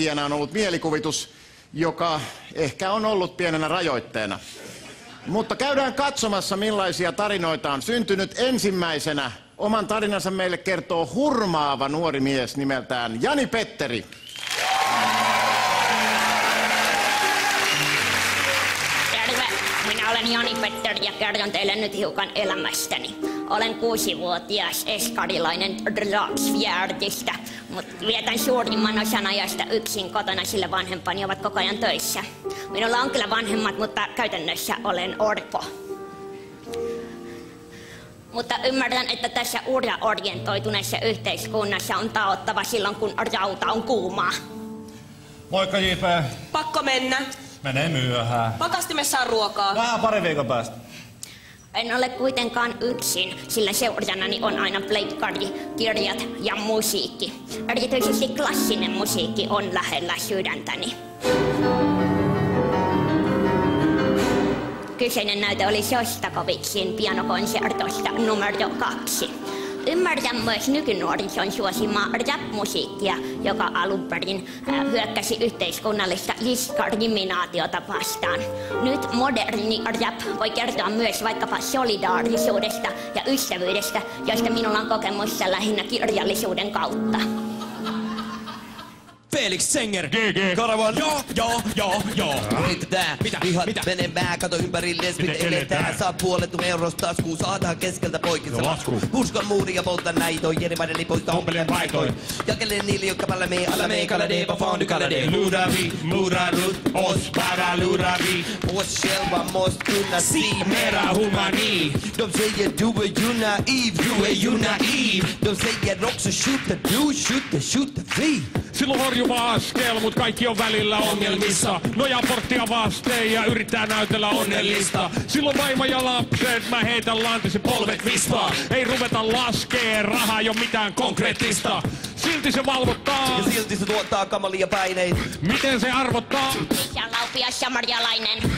tienä on ollut mielikuvitus, joka ehkä on ollut pienenä rajoitteena. Mutta käydään katsomassa, millaisia tarinoita on syntynyt. Ensimmäisenä oman tarinansa meille kertoo hurmaava nuori mies nimeltään Jani Petteri. Terve, minä olen Jani Petteri ja kerron teille nyt hiukan elämästäni. Olen 6-vuotias eskarilainen dragsfjärdistä, mutta vietän suurimman osan ajasta yksin kotona, sillä vanhempani ovat koko ajan töissä. Minulla on kyllä vanhemmat, mutta käytännössä olen orpo. Mutta ymmärrän, että tässä uraorientoituneessa yhteiskunnassa on taottava silloin, kun rauta on kuumaa. Moikka JP. Pakko mennä. Menee myöhään. Pakastimessa on ruokaa. Vähän pari viikon päästä. En ole kuitenkaan yksin, sillä seurannani on aina pleikkari, kirjat ja musiikki. Erityisesti klassinen musiikki on lähellä sydäntäni. Kyseinen näyte oli Shostakovichin pianokonsertosta numero 2. Ymmärrän myös nykynuorison suosimaa rap-musiikkia, joka alun perin hyökkäsi yhteiskunnallista diskriminaatiota vastaan. Nyt moderni rap voi kertoa myös vaikkapa solidaarisuudesta ja ystävyydestä, joista minulla on kokemusta lähinnä kirjallisuuden kautta. Felix Zenger, GG. Karavan. Joo. Mitä tää? Vihat menemään, kato ympärilles, miten eletään. Saa puolet eurosta taskuun, saadaan keskeltä poikissa lasku. Uskon muuri ja polta näitoin, jerimaiden lipoista hommelen paikoin. Jakelen niille, jotka päällä mee, alla mee, kaladee, pafaan, nykaladee. Ludavi, muradut, os para ludavi. Oss själva måste kunna se Mera humani. De säger du är ju naiv, du är ju naiv. De säger också skjuta du, skjuta vi. Silloin horjuva askel, mut kaikki on välillä ongelmissa. Nojaa porttia vasteen ja yrittää näytellä onnellista. Silloin vaimo ja lapset, mä heitän lantisi polvet vispaa. Ei ruveta laskee, rahaa ei oo mitään konkreettista. Silti se valvottaa. Ja silti se tuottaa kamalia paineita. Miten se arvottaa? Ja laupia samarialainen.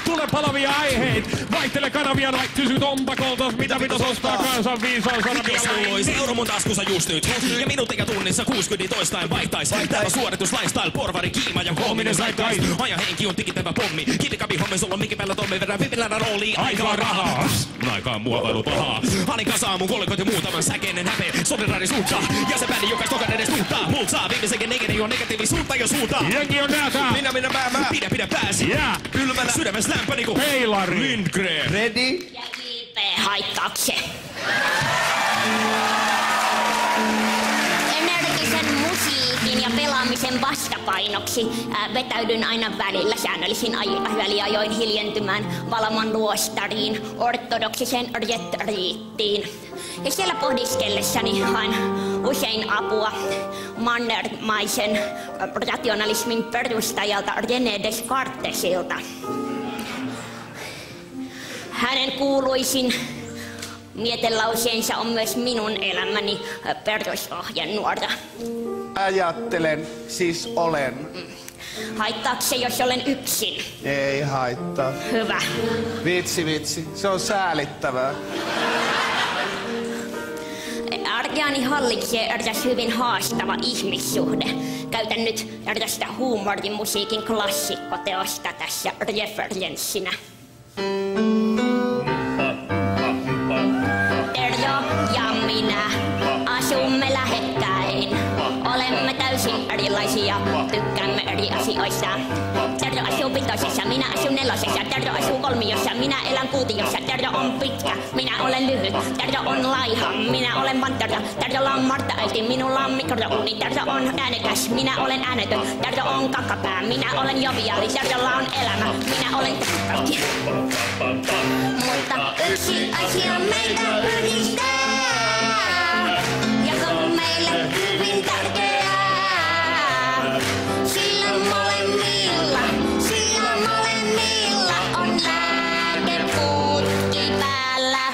Tule palavia aiheita. Vaihtele kanavia, vaikka kysyt ompakoltas. Mitä pitäis ostaa kansan viisaan sanovialainen? Se euro mun taskussa just nyt. Ja minuutin tunnissa 60 toistain vaihtais. Täällä suoritus lifestyle, porvari, kiima ja koominen saitais. Aja henki on tikittävä pommi. Kivikabi homme, sulla on mikin päällä tommi. Vedän vipilänä rooliin, aikaa rahaa. Aikaa muovailu pahaa. Hanin kasaan mun kollegot ja muutaman säkeinen häpe. Solidaari suhtaa. Ja se bändi, joka stokan edes tuuttaa. Muut saa viimeisenkin negatiivisuutta on negatiivisuutta jo suuntaa. Jengi on näätä. Minä mä. Pidä pääsi. Yeah. Ylmänä sydämessä lämpö niinku Heilari. Lindgren. Ready? Ja JP haittaukse. Energisen musiikin ja pelaamisen vastapainoksi vetäydyn aina välillä säännöllisin väliajoin hiljentymään Valaman luostariin, ortodoksiseen retriittiin. Ja siellä pohdiskellessani haen usein apua mannermaisen rationalismin perustajalta René Descartesilta. Hänen kuuluisin mietelauseensa on myös minun elämäni perusohjenuora. Ajattelen, siis olen. Haittaako se, jos olen yksin? Ei haittaa. Hyvä. Vitsi. Se on säälittävää. Arkeani hallitsee eräs hyvin haastava ihmissuhde. Käytän nyt erästä huumorimusiikin klassikkoteosta tässä referenssinä. Terjo ja minä asumme lähekkäin. Olemme täysin erilaisia, tykkäämme eri asioista. Terjo asuu vitosessa, minä asun nelosessa. Terjo asuu kolmiossa, minä elän kuutiossa. Terjo on pitkä, minä olen lyhyt. Terjo on laiha, minä olen panterja. Terjolla on Martta-äiti, minulla on mikrouni. Terjo on äänekäs, minä olen äänetön. Terjo on kakkapää, minä olen joviaali. Terjolla on elämä, minä olen tähtäkki. Mutta yksi asia meitä yhdistää. Ja se on meille hyvin tärkeää. Sillä molemmilla on lääkeputki päällä.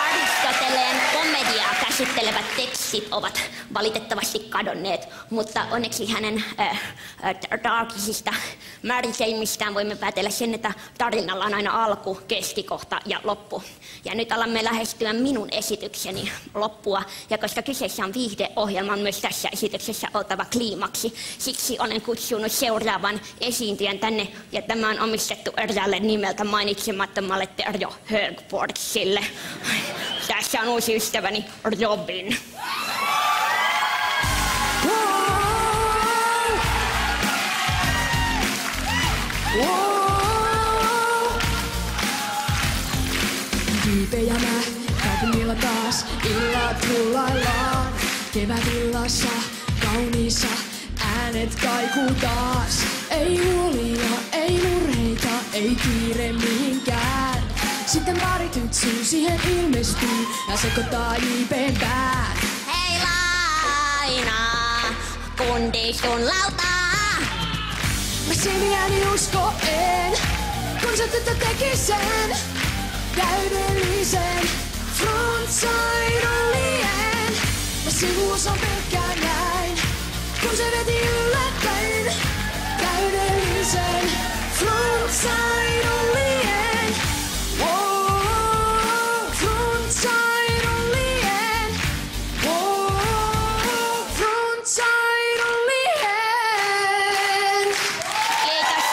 Aristoteleen komediaa käsittelevät tekstit sit ovat valitettavasti kadonneet, mutta onneksi hänen traagisista määritelmistään voimme päätellä sen, että tarinalla on aina alku, keskikohta ja loppu. Ja nyt alamme lähestyä minun esitykseni loppua, ja koska kyseessä on viihdeohjelma, on myös tässä esityksessä oltava kliimaksi. Siksi olen kutsunut seuraavan esiintyjän tänne, ja tämä on omistettu eräälle nimeltä mainitsemattomalle Terjo Högforssille. Tässä on uusi ystäväni Robin. Tyypejä mä kaupungilla taas, illat rullaillaan. Kevätillassa, kauniissa, äänet kaikuu taas. Ei huolia, ei murheita, ei kiire mihinkään. Sitten baaritytsyy siihen ilmestyy ja sekoittaa JP:n pään. Hei Laina, kundi sun lautaa. Mä selviäni usko en, kun sä tätä teki sen. Täydellisen frontside-rollien. Mä sivuus on pelkkää näin, kun se veti yllättäen. Täydellisen frontside-rollien. Oh, frontside-rollien. Oh, frontside-rollien. Kiitos.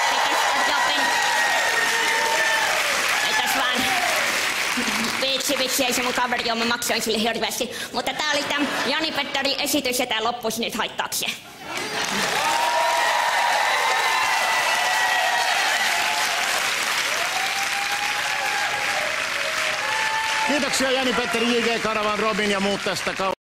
Kiitos Robin. Kiitos vaan. Vitsi, ei se mun kaveri on, mä maksoin sille hirveästi. Mutta tää oli tää Jani-Petterin esitys ja tää loppuisi nyt haittaakseen. Kiitoksia Jani-Petteri, J.G. Karavan, Robin ja muut tästä